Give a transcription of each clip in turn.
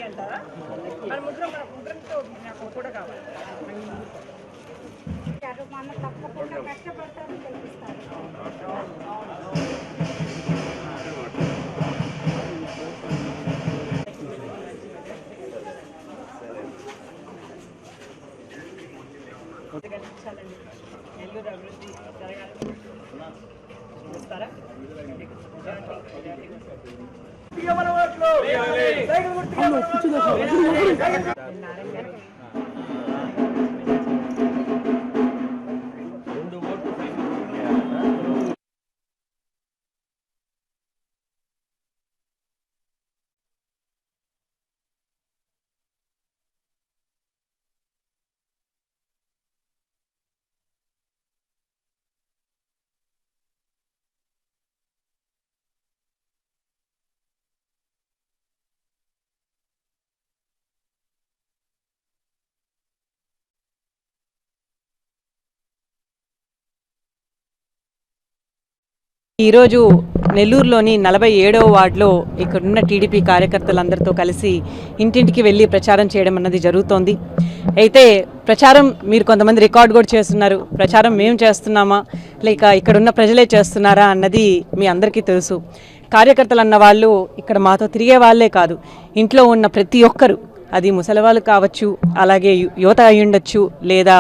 అంటారా మన ముగ్గురంతో నాకు కూడా కావాలి. మన తప్పకుండా కష్టపడతారు కల్పిస్తారండి. నెల్లూరు అభివృద్ధి జరగాలి. చూస్తారా? ఈరోజు నెల్లూరులోని 47వ వార్డులో ఇక్కడున్న టీడీపీ కార్యకర్తలందరితో కలిసి ఇంటింటికి వెళ్ళి ప్రచారం చేయడం అన్నది జరుగుతోంది. అయితే ప్రచారం మీరు కొంతమంది రికార్డ్ కూడా చేస్తున్నారు. ప్రచారం మేము చేస్తున్నామా లేక ఇక్కడున్న ప్రజలే చేస్తున్నారా అన్నది మీ అందరికీ తెలుసు. కార్యకర్తలు అన్న వాళ్ళు ఇక్కడ మాతో తిరిగే వాళ్ళే కాదు, ఇంట్లో ఉన్న ప్రతి ఒక్కరు, అది ముసలివాళ్ళు కావచ్చు, అలాగే యువత అయి ఉండొచ్చు, లేదా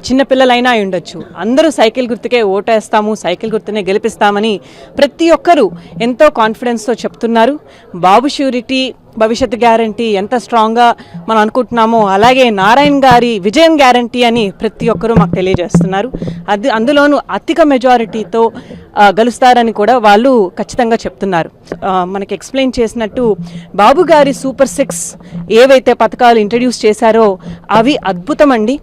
చిన్నపిల్లలైనా అయి ఉండొచ్చు, అందరూ సైకిల్ గుర్తుకే ఓటేస్తాము, సైకిల్ గుర్తునే గెలిపిస్తామని ప్రతి ఒక్కరూ ఎంతో కాన్ఫిడెన్స్తో చెప్తున్నారు. బాబు ష్యూరిటీ భవిష్యత్తు గ్యారంటీ ఎంత స్ట్రాంగ్గా మనం అనుకుంటున్నామో అలాగే నారాయణ గారి విజయం గ్యారంటీ అని ప్రతి ఒక్కరూ మాకు తెలియజేస్తున్నారు. అందులోనూ అధిక మెజారిటీతో గెలుస్తారని కూడా వాళ్ళు ఖచ్చితంగా చెప్తున్నారు. మనకి ఎక్స్ప్లెయిన్ చేసినట్టు బాబు గారి సూపర్ 6 ఏవైతే పథకాలు ఇంట్రడ్యూస్ చేశారో అవి అద్భుతం అండి.